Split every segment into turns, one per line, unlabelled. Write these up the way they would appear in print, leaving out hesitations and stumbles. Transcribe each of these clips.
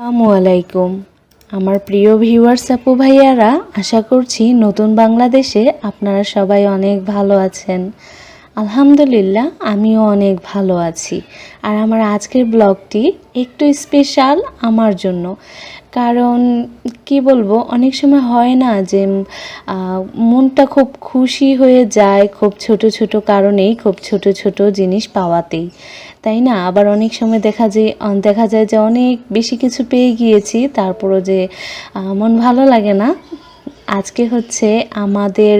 আসসালামু আলাইকুম। আমার প্রিয় ভিউয়ার্স আপু ভাইয়ারা, আশা করছি নতুন বাংলাদেশে আপনারা সবাই অনেক ভালো আছেন। আলহামদুলিল্লাহ আমিও অনেক ভালো আছি। আর আমার আজকের ব্লগটি একটু স্পেশাল আমার জন্য, কারণ কি বলবো, অনেক সময় হয় না যে মনটা খুব খুশি হয়ে যায় খুব ছোট ছোট কারণেই, খুব ছোট ছোট জিনিস পাওয়াতেই, তাই না? আবার অনেক সময় দেখা যায় যে অনেক বেশি কিছু পেয়ে গিয়েছি, তারপরও যে মন ভালো লাগে না। আজকে হচ্ছে আমাদের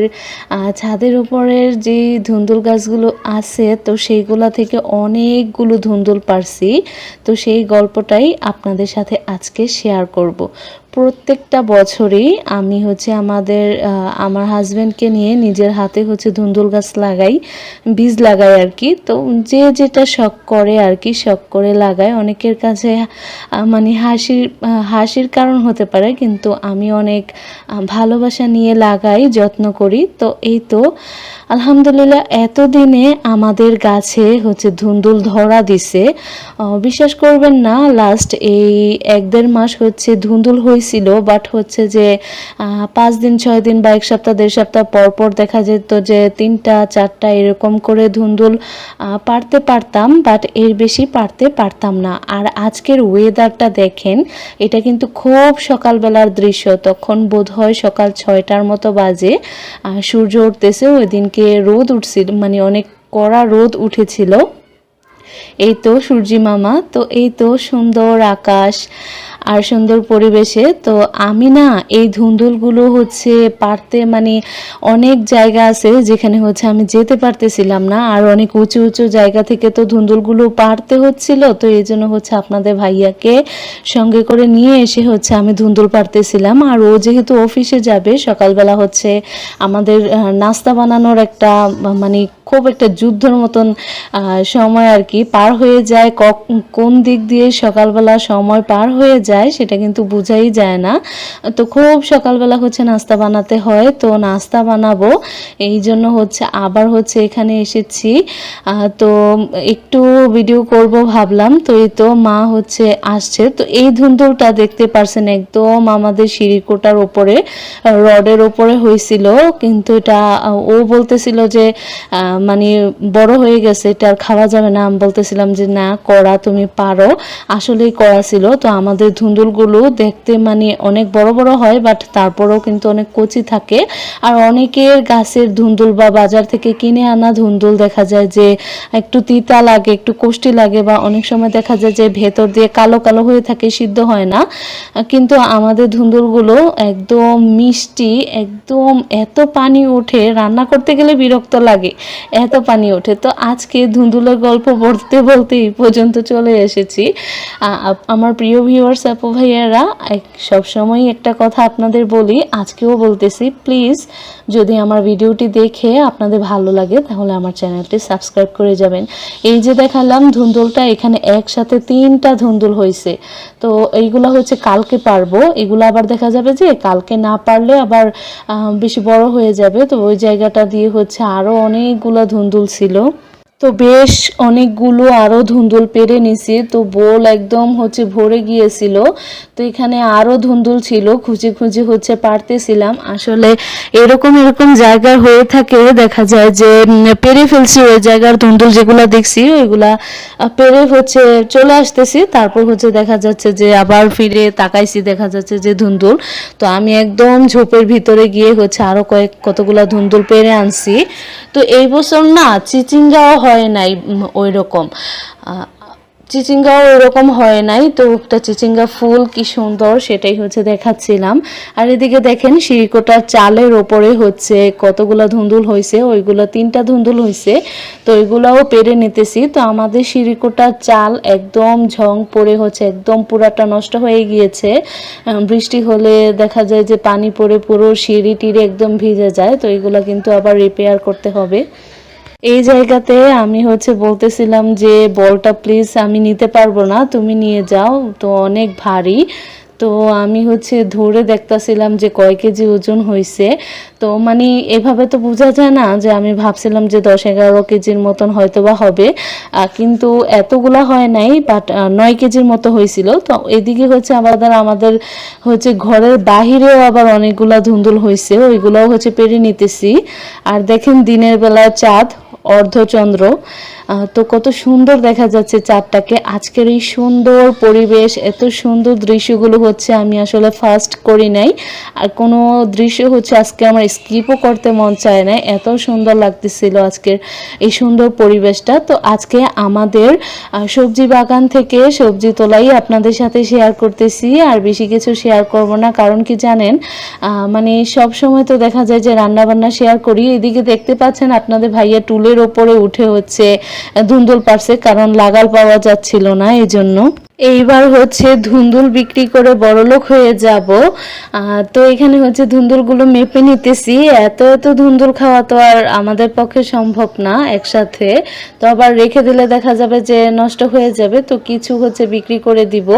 ছাদের উপরের যে ধুন্দুল গাছগুলো আছে, তো সেইগুলা থেকে অনেকগুলো ধুন্দুল পারছি। তো সেই গল্পটাই আপনাদের সাথে আজকে শেয়ার করব। প্রত্যেকটা বছরই আমি হচ্ছে আমার হাজব্যান্ডকে নিয়ে নিজের হাতে হচ্ছে ধুন্দুল গাছ লাগাই, বীজ লাগাই আর কি। তো যে যেটা শখ করে আর কি, শখ করে লাগায়। অনেকের কাছে মানে হাসির কারণ হতে পারে, কিন্তু আমি অনেক ভালোবাসা নিয়ে লাগাই, যত্ন করি। তো এই তো আলহামদুলিল্লাহ এতদিনে আমাদের গাছে হচ্ছে ধুন্দুল ধরা দিছে। বিশ্বাস করবেন না, লাস্ট এই 1-1.5 মাস হচ্ছে ধুন্দুল হয়েছিল, বাট হচ্ছে যে 5 দিন 6 দিন বা 1 সপ্তাহ 1.5 সপ্তাহ পর পর দেখা যেত যে 3টা 4টা এরকম করে ধুন্দুল পারতে পারতাম, বাট এর বেশি পারতে পারতাম না। আর আজকের ওয়েদারটা দেখেন, এটা কিন্তু খুব সকালবেলার দৃশ্য। তখন বোধ হয় সকাল 6টার মতো বাজে, সূর্য উঠতেছে। ওই দিনকে রোদ উঠছিল, মানে অনেক কড়া রোদ উঠেছিল। এই তো সূর্যি মামা, তো এই তো সুন্দর আকাশ আর সুন্দর পরিবেশে। তো আমি না এই ধুন্দুলগুলো হচ্ছে পারতে, মানে অনেক জায়গা আছে যেখানে হচ্ছে আমি যেতে পারতেছিলাম না, আর অনেক উঁচু উঁচু জায়গা থেকে তো ধুন্দুলগুলো পারতে হচ্ছিল। তো এই জন্য হচ্ছে আপনাদের ভাইয়াকে সঙ্গে করে নিয়ে এসে হচ্ছে আমি ধুন্দুল পারতেছিলাম। আর ও যেহেতু অফিসে যাবে, সকালবেলা হচ্ছে আমাদের নাস্তা বানানোর একটা মানে খুব একটা যুদ্ধর মতন সময় আর কি পার হয়ে যায়। কোন দিক দিয়ে সকালবেলা সময় পার হয়ে যায় সেটা কিন্তু বোঝাই যায় না। তো খুব সকালবেলা হচ্ছে নাস্তা বানাতে হয়, তো নাস্তা বানাবো এই জন্য হচ্ছে আবার হচ্ছে এখানে এসেছি। তো একটু ভিডিও করব ভাবলাম। তো এই তো মা হচ্ছে আসছে। তো এই ধুন্দুলটা দেখতে পারছেন একদম আমাদের সিঁড়িকোটার ওপরে, রডের ওপরে হয়েছিল, কিন্তু এটা ও বলতেছিল যে মানে বড় হয়ে গেছে, এটা আর খাওয়া যাবে না। আমি বলতেছিলাম যে না, কড়া তুমি পারো। আসলেই কড়া ছিল। তো আমাদের ধুন্দুলগুলো দেখতে মানে অনেক বড় বড় হয়, বাট তারপরেও কিন্তু অনেক কচি থাকে। আর অনেকের গাছের ধুন্দুল বা বাজার থেকে কিনে আনা ধুন্দুল দেখা যায় যে একটু তিতা লাগে, একটু কষ্টি লাগে, বা অনেক সময় দেখা যায় যে ভেতর দিয়ে কালো কালো হয়ে থাকে, সিদ্ধ হয় না। কিন্তু আমাদের ধুন্দুলগুলো একদম মিষ্টি, একদম এত পানি ওঠে, রান্না করতে গেলে বিরক্ত লাগে, এত পানি ওঠে। তো আজকে ধুন্দুলের গল্প বলতে বলতে এই পর্যন্ত চলে এসেছি। আমার প্রিয় ভিউয়ার্স আপু ভাইয়ারা, সবসময় একটা কথা আপনাদের বলি, আজকেও বলতেছি, প্লিজ যদি আমার ভিডিওটি দেখে আপনাদের ভালো লাগে তাহলে আমার চ্যানেলটি সাবস্ক্রাইব করে যাবেন। এই যে দেখালাম ধুন্দুলটা, এখানে একসাথে 3টা ধুন্দুল হয়েছে। তো এইগুলা হচ্ছে কালকে পারবো। এগুলো আবার দেখা যাবে যে কালকে না পারলে আবার বেশি বড় হয়ে যাবে। তো ওই জায়গাটা দিয়ে হচ্ছে আরও অনেকগুলো ধুন্দুল ছিল। তো বেশ অনেকগুলো আরও ধুন্দুল পেরে নিছি। তো বোল একদম হচ্ছে ভরে গিয়েছিল। তো এখানে আরও ধুন্দুল ছিল, খুঁজে খুঁজে হচ্ছে পারতেছিলাম। আসলে এরকম জায়গা হয়ে থাকে, দেখা যায় যে পেরে ফেলছি ওই জায়গার ধুন্দুল যেগুলা দেখছি ওইগুলা পেরে হচ্ছে চলে আসতেছি। তারপর হচ্ছে দেখা যাচ্ছে যে আবার ফিরে তাকাইছি, দেখা যাচ্ছে যে ধুন্দুল। তো আমি একদম ঝোপের ভিতরে গিয়ে হচ্ছে আরও কতগুলা ধুন্দুল পেরে আনছি। তো এই বছর না চিচিঙ্গাও হয় নাই ওই রকম, চিচিঙ্গাও ওরকম হয় নাই। তো একটা চিচিঙ্গা ফুল কি সুন্দর সেটাই হচ্ছে দেখাচ্ছিলাম। আর এদিকে দেখেন সিঁড়িকোটার চালের ওপরে হচ্ছে কতগুলা ধুন্দুল হয়েছে, ওইগুলো 3টা ধুন্দুল হয়েছে। তো ওইগুলাও পেরে নিতেছি। তো আমাদের সিঁড়িকোটার চাল একদম ঝং পড়ে হচ্ছে একদম পুরাটা নষ্ট হয়ে গিয়েছে। বৃষ্টি হলে দেখা যায় যে পানি পড়ে পুরো সিঁড়ি টিড়ি একদম ভিজে যায়। তো এগুলো কিন্তু আবার রিপেয়ার করতে হবে। এই জায়গাতে আমি হচ্ছে বলতেছিলাম যে বলটা প্লিজ আমি নিতে পারবো না, তুমি নিয়ে যাও, তো অনেক ভারী। তো আমি হচ্ছে ধরে দেখতাছিলাম যে কয় কেজি ওজন হয়েছে। তো মানে এভাবে তো বোঝা যায় না, যে আমি ভাবছিলাম যে 10-11 কেজির মতন হয়তো বা হবে, কিন্তু এতগুলা হয় নাই, বাট 9 কেজির মতো হয়েছিল। তো এদিকে হচ্ছে আমাদের হচ্ছে ঘরের বাহিরেও আবার অনেকগুলা ধুন্দুল হয়েছে, ওইগুলাও হচ্ছে পেরে নিতেছি। আর দেখেন দিনের বেলা চাঁদ, অর্ধচন্দ্র, তো কত সুন্দর দেখা যাচ্ছে চাঁদটাকে। আজকের এই সুন্দর পরিবেশ, এত সুন্দর দৃশ্যগুলো হচ্ছে আমি আসলে ফার্স্ট করি নাই, আর কোনো দৃশ্য হচ্ছে আজকে আমার স্কিপও করতে মন চায় না, এত সুন্দর লাগতেছিল আজকের এই সুন্দর পরিবেশটা। তো আজকে আমাদের সবজি বাগান থেকে সবজি তোলাই আপনাদের সাথে শেয়ার করতেছি, আর বেশি কিছু শেয়ার করব না, কারণ কি জানেন, মানে সব সময় তো দেখা যায় যে রান্না বান্না শেয়ার করি। এদিকে দেখতে পাচ্ছেন আপনাদের ভাইয়া টুলের ওপরে উঠে হচ্ছে ধুন্দুল পারছে, কারণ লাগাল পাওয়া যাচ্ছিল না, এই জন্য। এইবার হচ্ছে ধুন্দুল বিক্রি করে বড়লোক হয়ে যাব। তো এখানে হচ্ছে ধুন্দুলগুলো মেপে নিতেছি। এত এত ধুন্দুল খাওয়া তো আর আমাদের পক্ষে সম্ভব না একসাথে, তো আবার রেখে দিলে দেখা যাবে যে নষ্ট হয়ে যাবে, তো কিছু হচ্ছে বিক্রি করে দিব।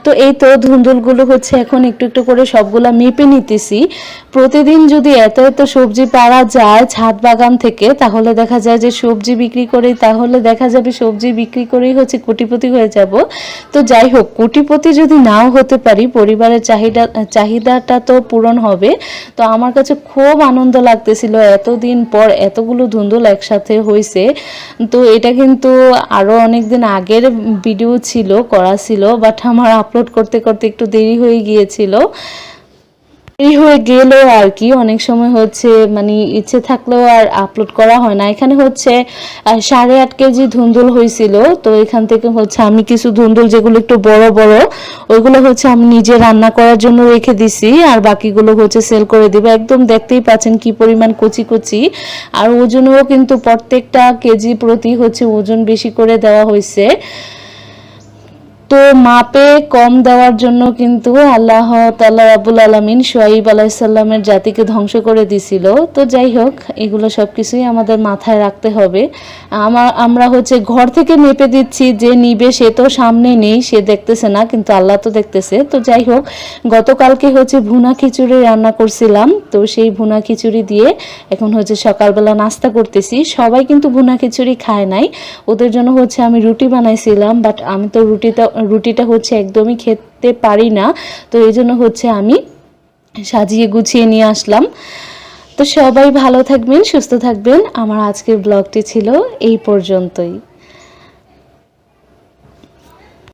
তো এই তো ধুন্দুলগুলো হচ্ছে এখন একটু একটু করে সবগুলা মেপে নিতেছি। প্রতিদিন যদি এত এত সবজি পাওয়া যায় ছাদ বাগান থেকে, তাহলে দেখা যায় যে সবজি বিক্রি করেই, তাহলে দেখা যাবে সবজি বিক্রি করেই হচ্ছে কোটিপতি হয়ে যাব। তো যাই হোক, কোটিপতি যদি নাও হতে পারি, পরিবারের চাহিদাটা তো পূরণ হবে। তো আমার কাছে খুব আনন্দ লাগতেছিল, এতদিন পর এতগুলো ধুন্দুল একসাথে হয়েছে। তো এটা কিন্তু আরও অনেকদিন আগের ভিডিও ছিল, করা ছিল, বাট আমার আপলোড করতে করতে একটু দেরি হয়ে গিয়েছিল। এই হয়ে গেল আর কি, অনেক সময় হচ্ছে মানে ইচ্ছে থাকলেও আর আপলোড করা হয় না। এখানে হচ্ছে 8.5 কেজি ধুন্দুল হয়েছিল। তো এখান থেকে হচ্ছে আমি কিছু ধুন্দুল যেগুলো একটু বড় বড়, ওইগুলো হচ্ছে আমি নিজে রান্না করার জন্য রেখে দিছি, আর বাকিগুলো হচ্ছে সেল করে দিব। একদম দেখতেই পাচ্ছেন কি পরিমাণ কচি কচি, আর ওজনও কিন্তু প্রত্যেকটা কেজি প্রতি হচ্ছে ওজন বেশি করে দেওয়া হয়েছে। তো মাপে কম দেওয়ার জন্য কিন্তু আল্লাহ তাআলা রাব্বুল আলামিন শুআইব আলাইহিস সালামের জাতিকে ধ্বংস করে দিছিল। তো যাই হোক, এগুলো সব কিছুই আমাদের মাথায় রাখতে হবে। আমরা হচ্ছে ঘর থেকে মেপে দিচ্ছি, যে নিবে সে তো সামনে নেই, সে দেখতেছে না, কিন্তু আল্লাহ তো দেখতেছে। তো যাই হোক, গতকালকে হচ্ছে ভুনা খিচুড়ি রান্না করছিলাম, তো সেই ভুনা খিচুড়ি দিয়ে এখন হচ্ছে সকালবেলা নাস্তা করতেছি। সবাই কিন্তু ভুনা খিচুড়ি খায় নাই, ওদের জন্য হচ্ছে আমি রুটি বানাইছিলাম, বাট আমি তো রুটিটা হচ্ছে একদমই খেতে পারি না, তো এই জন্য হচ্ছে আমি সাজিয়ে গুছিয়ে নিয়ে আসলাম। তো সবাই ভালো থাকবেন, সুস্থ থাকবেন। আমার আজকের ব্লগটি ছিল এই পর্যন্তই।